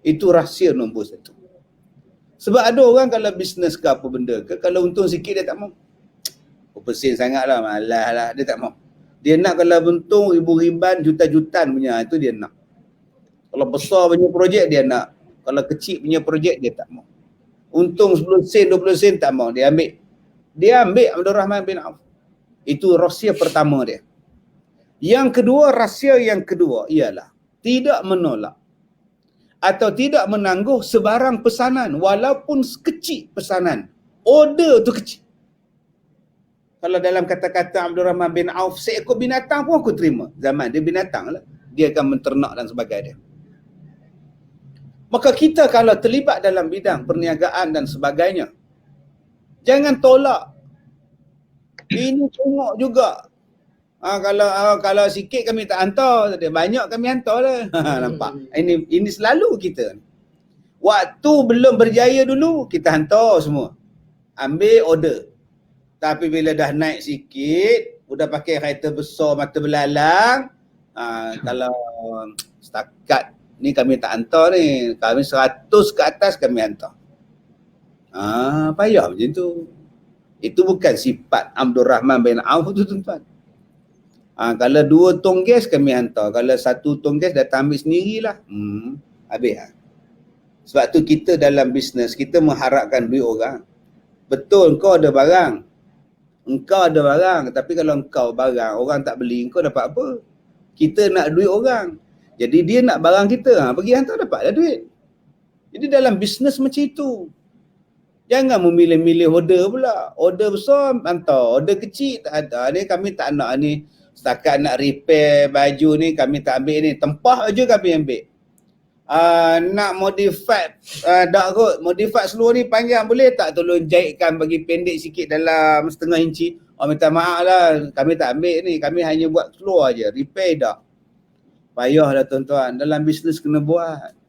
Itu rahsia nombor 1. Sebab ada orang kalau bisnes ke apa benda ke, kalau untung sikit dia tak mau. Persen sangat lah, malas lah. Dia tak mau. Dia nak kalau untung ribu-riban, juta-jutaan punya, itu dia nak. Kalau besar punya projek dia nak. Kalau kecil punya projek dia tak mau. Untung 10 sen, 20 sen tak mau. Dia ambil. Dia ambil Abdul Rahman bin Auf. Itu rahsia pertama dia. Yang kedua, rahsia yang kedua ialah tidak menolak atau tidak menangguh sebarang pesanan walaupun kecil pesanan. Order tu kecil. Kalau dalam kata-kata Abdul Rahman bin Auf, seekor binatang pun aku terima. Zaman dia binatang lah. Dia akan menternak dan sebagainya. Maka kita kalau terlibat dalam bidang perniagaan dan sebagainya, jangan tolak. Ini tengok juga. Kalau sikit kami tak hantar, banyak kami hantar lah. Nampak? Ini selalu kita. Waktu belum berjaya dulu, kita hantar semua. Ambil order. Tapi bila dah naik sikit, udah pakai kereta besar mata belalang, kalau setakat ni kami tak hantar ni, kami 100 ke atas kami hantar. Payah macam tu. Itu bukan sifat Abdul Rahman bin Auf tu tuan-tuan. Kalau 2 tong gas kami hantar, kalau 1 tong gas datang ambil sendirilah. Habis lah. Sebab tu kita dalam bisnes, kita mengharapkan duit orang. Betul, engkau ada barang. Engkau ada barang, tapi kalau engkau barang, orang tak beli, engkau dapat apa? Kita nak duit orang. Jadi dia nak barang kita, pergi hantar dapatlah duit. Jadi dalam bisnes macam itu. Jangan memilih-milih order pula. Order besar hantar, order kecil tak ada. Ni kami tak nak ni. Setakat nak repair baju ni kami tak ambil ni. Tempah je kami ambil. Nak modify tak kot. Modify seluar ni panjang boleh tak tolong jahitkan bagi pendek sikit dalam setengah inci. Minta maaf lah. Kami tak ambil ni. Kami hanya buat seluar je. Repair tak. Payahlah tuan-tuan. Dalam bisnes kena buat.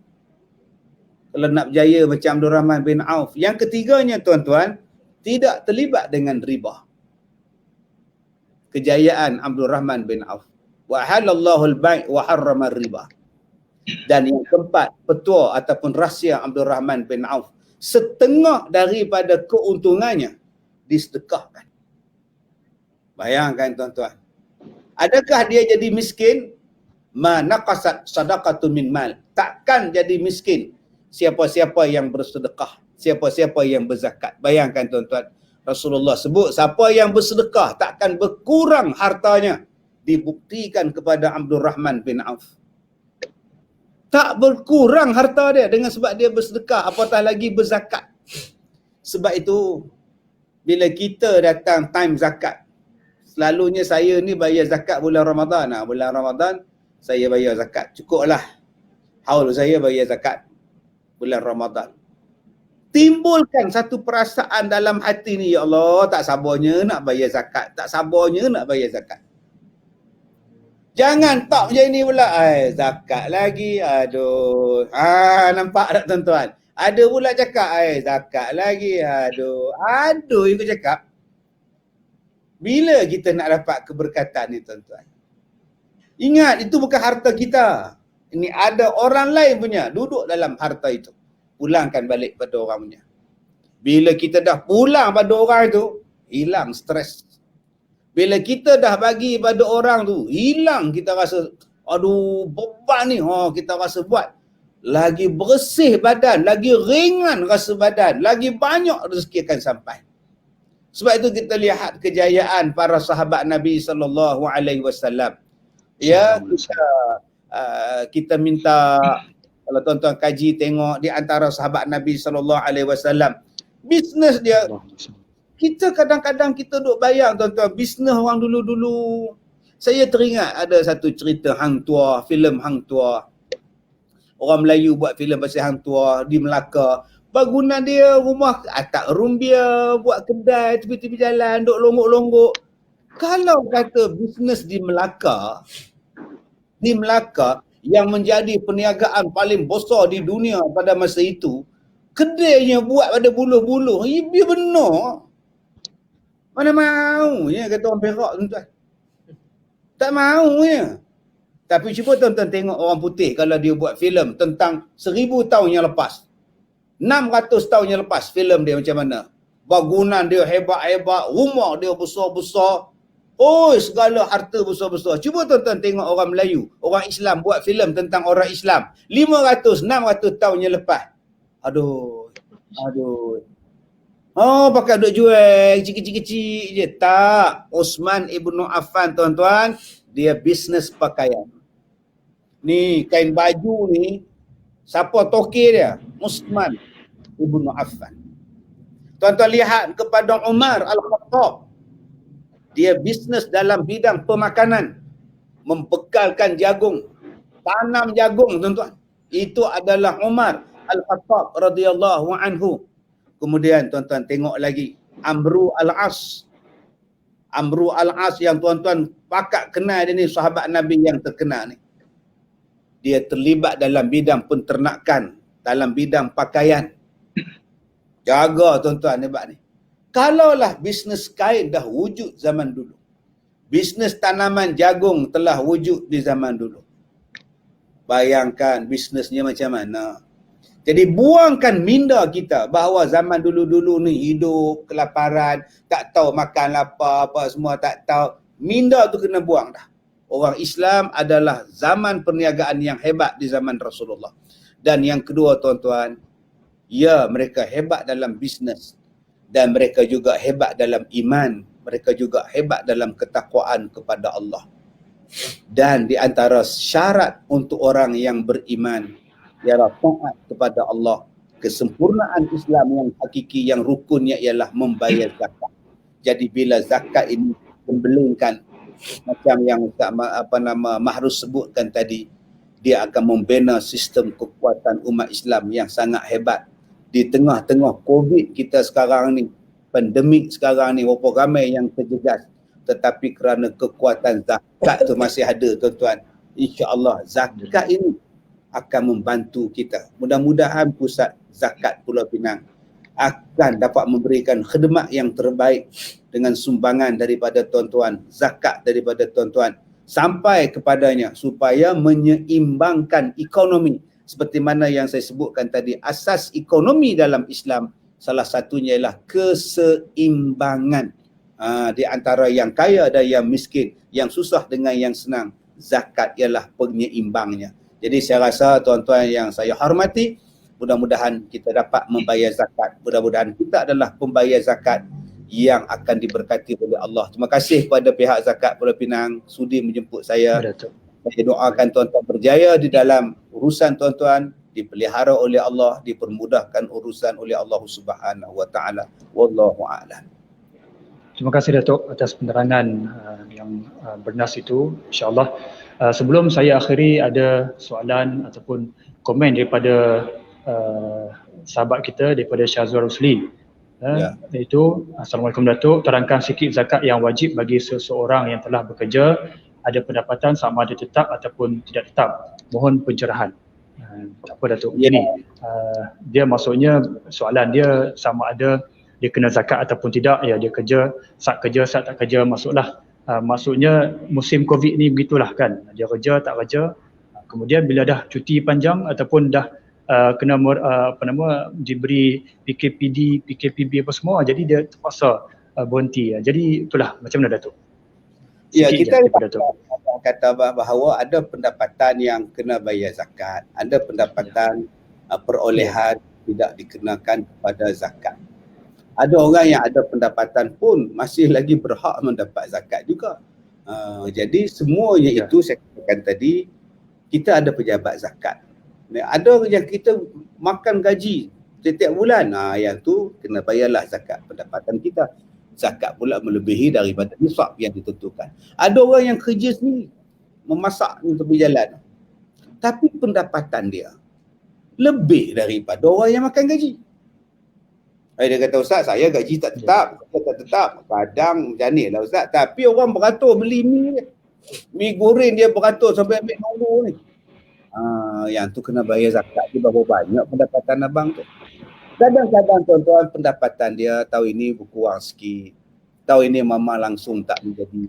Kalau nak berjaya macam Abdul Rahman bin Auf. Yang ketiganya tuan-tuan, tidak terlibat dengan riba. Kejayaan Abdul Rahman bin Auf. Wa halallahu al-bai' wa harrama riba. Dan yang keempat, petua ataupun rahsia Abdul Rahman bin Auf, setengah daripada keuntungannya disedekahkan. Bayangkan tuan-tuan. Adakah dia jadi miskin? Ma naqasat sadaqatun min mal. Takkan jadi miskin siapa-siapa yang bersedekah, siapa-siapa yang berzakat. Bayangkan tuan-tuan, Rasulullah sebut siapa yang bersedekah takkan berkurang hartanya, dibuktikan kepada Abdul Rahman bin Auf. Tak berkurang harta dia dengan sebab dia bersedekah, apatah lagi berzakat. Sebab itu bila kita datang time zakat, selalunya saya ni bayar zakat bulan Ramadan. Bulan Ramadan saya bayar zakat. Cukuplah haul saya bayar zakat bulan Ramadan. Timbulkan satu perasaan dalam hati ni, ya Allah, tak sabarnya nak bayar zakat, tak sabarnya nak bayar zakat. Jangan tak macam ni pula, zakat lagi, aduh. Nampak tak tuan-tuan? Ada pula cakap, zakat lagi, aduh. Aduh, yang kau cakap. Bila kita nak dapat keberkatan ni tuan-tuan? Ingat, itu bukan harta kita. Ini ada orang lain punya, duduk dalam harta itu. Pulangkan balik pada orang punya. Bila kita dah pulang pada orang itu, hilang stres. Bila kita dah bagi pada orang tu, hilang kita rasa, aduh beban ni, kita rasa buat. Lagi bersih badan, lagi ringan rasa badan, lagi banyak rezeki akan sampai. Sebab itu kita lihat kejayaan para sahabat Nabi SAW. Ya, kita minta, kalau tuan-tuan kaji tengok di antara sahabat Nabi SAW, bisnes dia, kita kadang-kadang kita duk bayang tuan-tuan, bisnes orang dulu-dulu. Saya teringat ada satu cerita hang tua, filem hang tua. Orang Melayu buat filem pasal hang tua di Melaka. Bangunan dia, rumah atap rumbia, buat kedai tepi-tepi jalan, duk longgok-longgok. Kalau kata bisnes di Melaka yang menjadi perniagaan paling besar di dunia pada masa itu, kedainya buat pada buluh-buluh, dia benar. Mana mau ya kata orang Perak tuan-tuan. Tak mau ya. Tapi cuba tuan-tuan tengok orang putih kalau dia buat filem tentang 1000 tahun yang lepas. 600 tahun yang lepas filem dia macam mana. Bangunan dia hebat-hebat, rumah dia besar-besar. Segala harta besar-besar. Cuba tuan-tuan tengok orang Melayu, orang Islam buat filem tentang orang Islam 500, 600 tahun yang lepas. Aduh. Pakai duk jual kecil-kecil je. Tak. Osman Ibn Affan tuan-tuan, dia bisnes pakaian. Ni kain baju ni, siapa toke dia? Osman Ibn Affan. Tuan-tuan lihat kepada Umar Al-Khattab. Dia bisnes dalam bidang pemakanan. Membekalkan jagung. Tanam jagung tuan-tuan. Itu adalah Umar Al-Khattab radhiyallahu anhu. Kemudian tuan-tuan tengok lagi Amru Al-As. Amru Al-As yang tuan-tuan pakat kenal dia ni, sahabat Nabi yang terkenal ni. Dia terlibat dalam bidang penternakan, dalam bidang pakaian. Jaga tuan-tuan hebat ni. Kalaulah bisnes kain dah wujud zaman dulu, bisnes tanaman jagung telah wujud di zaman dulu, bayangkan bisnesnya macam mana. Jadi buangkan minda kita bahawa zaman dulu-dulu ni hidup kelaparan, tak tahu makan apa semua tak tahu. Minda tu kena buang dah. Orang Islam adalah zaman perniagaan yang hebat di zaman Rasulullah. Dan yang kedua tuan-tuan, ya mereka hebat dalam bisnes dan mereka juga hebat dalam iman, mereka juga hebat dalam ketakwaan kepada Allah. Dan di antara syarat untuk orang yang beriman ialah taat kepada Allah. Kesempurnaan Islam yang hakiki, yang rukunnya ialah membayar zakat. Jadi bila zakat ini membelengkan, macam yang Ustaz Mahrus sebutkan tadi, dia akan membina sistem kekuatan umat Islam yang sangat hebat. Di tengah-tengah COVID kita sekarang ni, pandemik sekarang ni, berapa ramai yang terjejas. Tetapi kerana kekuatan zakat tu masih ada tuan-tuan, insya-Allah zakat ini akan membantu kita. Mudah-mudahan pusat zakat Pulau Pinang akan dapat memberikan khidmat yang terbaik dengan sumbangan daripada tuan-tuan, zakat daripada tuan-tuan sampai kepadanya supaya menyeimbangkan ekonomi. Seperti mana yang saya sebutkan tadi, asas ekonomi dalam Islam salah satunya ialah keseimbangan di antara yang kaya dan yang miskin, yang susah dengan yang senang. Zakat ialah penyeimbangnya. Jadi saya rasa tuan-tuan yang saya hormati, mudah-mudahan kita dapat membayar zakat. Mudah-mudahan kita adalah pembayar zakat yang akan diberkati oleh Allah. Terima kasih kepada pihak Zakat Pulau Pinang sudi menjemput saya. Saya doakan tuan-tuan berjaya di dalam urusan tuan-tuan, dipelihara oleh Allah, dipermudahkan urusan oleh Allah Subhanahu wa taala. Wallahu a'lam. Terima kasih Datuk atas penerangan yang bernas itu, insya-Allah. Sebelum saya akhiri, ada soalan ataupun komen daripada sahabat kita daripada Syazwar Rusli. Iaitu, Assalamualaikum Datuk, terangkan sikit zakat yang wajib bagi seseorang yang telah bekerja, ada pendapatan sama ada tetap ataupun tidak tetap. Mohon pencerahan. Tak apa Datuk, begini. Dia maksudnya soalan dia sama ada dia kena zakat ataupun tidak, ya dia kerja, saat tak kerja masuklah. Maksudnya musim Covid ni begitulah kan, dia kerja tak kerja, kemudian bila dah cuti panjang ataupun dah kena diberi PKPB apa semua, jadi dia terpaksa berhenti. Jadi itulah, macam mana Datuk? Ya, kita kata bahawa ada pendapatan yang kena bayar zakat, ada pendapatan perolehan tidak dikenakan kepada zakat. Ada orang yang ada pendapatan pun masih lagi berhak mendapat zakat juga. Jadi semuanya itu saya katakan tadi, kita ada pejabat zakat. Ada yang kita makan gaji setiap bulan, yang tu kena bayarlah zakat pendapatan kita. Zakat pula melebihi daripada nisab yang ditentukan. Ada orang yang kerja sendiri, memasak untuk berjalan, tapi pendapatan dia lebih daripada orang yang makan gaji. Dia kata, Ustaz, saya gaji tak tetap, kadang macam ni lah Ustaz, tapi orang beratur beli mi goreng dia beratur sampai ambil nombor ni. Yang tu kena bayar zakat. Dia berapa banyak pendapatan abang tu. Kadang-kadang tuan-tuan pendapatan dia tahun ini berkurang sikit, tahun ini mama langsung tak menjadi,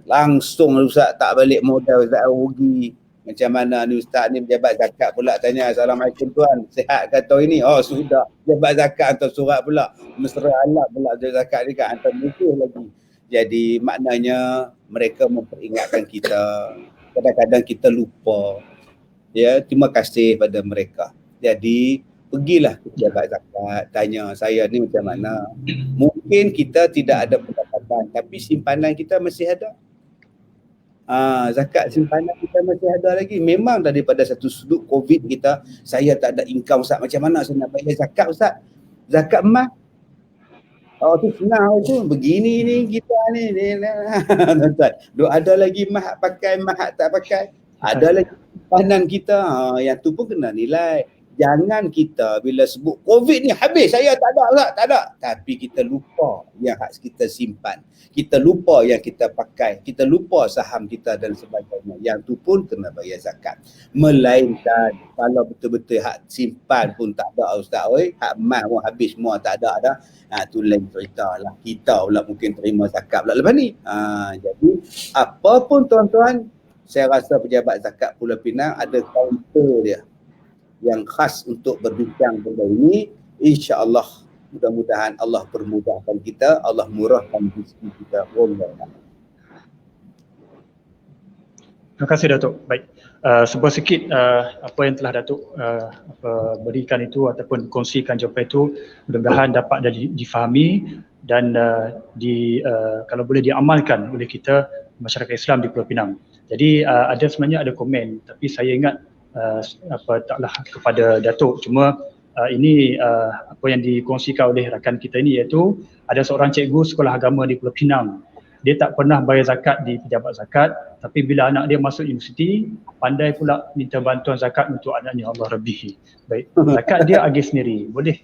langsung Ustaz tak balik modal, Ustaz rugi. Macam mana ni Ustaz ni, pejabat zakat pula tanya, Assalamualaikum tuan, sihat ke tahun ini? Oh sudah, pejabat zakat hantar surat pula, mesra alat pula zakat ni kan, hantar musuh lagi. Jadi maknanya mereka memperingatkan kita, kadang-kadang kita lupa. Terima kasih pada mereka. Jadi pergilah ke pejabat zakat, tanya saya ni macam mana. Mungkin kita tidak ada pendapatan, tapi simpanan kita masih ada. Zakat simpanan kita masih ada lagi. Memang daripada satu sudut Covid kita, saya tak ada income Ustaz, macam mana saya nak bayar zakat Ustaz? Zakat emas? Tu senang tu, begini ni kita ni. Tuan-tuan, ada lagi emas pakai, emas tak pakai. Ada lagi simpanan kita, yang tu pun kena nilai. Jangan kita bila sebut Covid ni habis, saya tak ada Ustaz, tak ada. Tapi kita lupa yang hak kita simpan. Kita lupa yang kita pakai. Kita lupa saham kita dan sebagainya. Yang tu pun kena bayar zakat. Melainkan kalau betul-betul hak simpan pun tak ada Ustaz, hak emas pun habis semua tak ada. Tu lain cerita lah. Kita pula mungkin terima zakat pula lepas ni. Jadi apa pun tuan-tuan, saya rasa pejabat zakat Pulau Pinang ada kaunter dia yang khas untuk berbincang benda ini. InsyaAllah, mudah-mudahan Allah permudahkan kita, Allah murahkan rezeki kita. Wallahu. Terima kasih Datuk. Baik, sebuah sikit apa yang telah Datuk berikan itu ataupun kongsikan jawapan itu, mudah-mudahan dapat difahami dan kalau boleh diamalkan oleh kita masyarakat Islam di Pulau Pinang. Jadi sebenarnya ada komen, tapi saya ingat taklah kepada Datuk, cuma ini apa yang dikongsikan oleh rakan kita ini, iaitu ada seorang cikgu sekolah agama di Pulau Pinang. Dia tak pernah bayar zakat di pejabat zakat, tapi bila anak dia masuk universiti, pandai pula minta bantuan zakat untuk anaknya. Allah Rabbihi. Baik, zakat dia agih sendiri, boleh.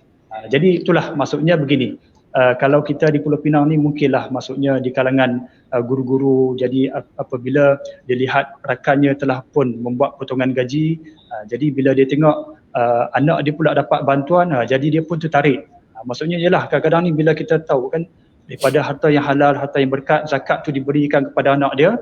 Jadi itulah maksudnya begini. Kalau kita di Pulau Pinang ni mungkinlah maksudnya di kalangan guru-guru, jadi apabila dia lihat rakannya telah pun membuat potongan gaji, jadi bila dia tengok anak dia pula dapat bantuan, jadi dia pun tertarik. Maksudnya ialah kadang-kadang ni bila kita tahu kan, daripada harta yang halal, harta yang berkat, zakat tu diberikan kepada anak dia,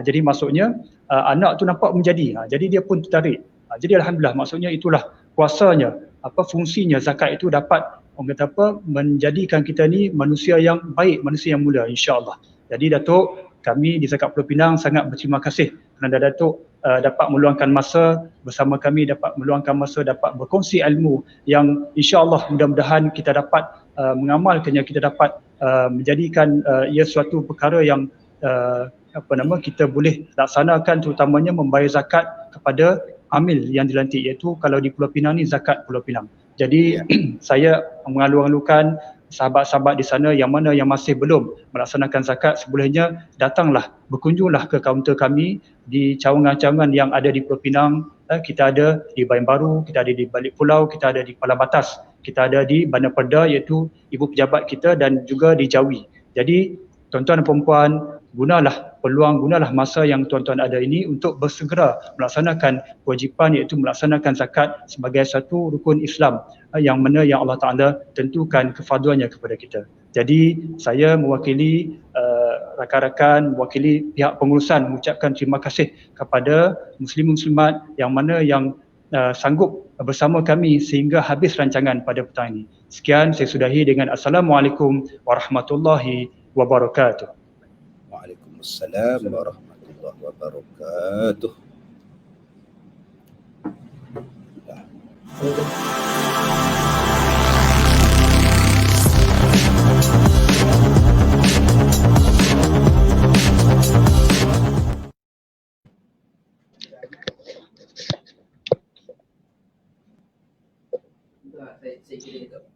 jadi maksudnya anak tu nampak menjadi, jadi dia pun tertarik. Jadi alhamdulillah, maksudnya itulah kuasanya, fungsinya zakat itu dapat orang kata menjadikan kita ni manusia yang baik, manusia yang mulia, insya-Allah. Jadi Datuk, kami di Zakat Pulau Pinang sangat berterima kasih kerana Datuk dapat meluangkan masa bersama kami, dapat meluangkan masa, dapat berkongsi ilmu yang insya-Allah mudah-mudahan kita dapat mengamalkannya, kita dapat menjadikan ia suatu perkara yang kita boleh laksanakan, terutamanya membayar zakat kepada amil yang dilantik, iaitu kalau di Pulau Pinang ni zakat Pulau Pinang. Jadi saya mengalu-alukan sahabat-sahabat di sana yang mana yang masih belum melaksanakan zakat, sebolehnya datanglah, berkunjunglah ke kaunter kami di cawangan-cawangan yang ada di Pulau Pinang. Kita ada di Bayan Baru, kita ada di Balik Pulau, kita ada di Kepala Batas, kita ada di Bandar Perda iaitu ibu pejabat kita, dan juga di Jawi. Jadi tuan-tuan dan puan-puan, gunalah peluang, gunalah masa yang tuan-tuan ada ini untuk bersegera melaksanakan kewajipan, iaitu melaksanakan zakat sebagai satu rukun Islam yang mana yang Allah Ta'ala tentukan kefarduannya kepada kita. Jadi saya mewakili rakan-rakan, mewakili pihak pengurusan mengucapkan terima kasih kepada muslim-muslimat yang mana yang sanggup bersama kami sehingga habis rancangan pada petang ini. Sekian, saya sudahi dengan Assalamualaikum warahmatullahi wabarakatuh. Waalaikumsalam warahmatullahi wabarakatuh. Saya kira itu.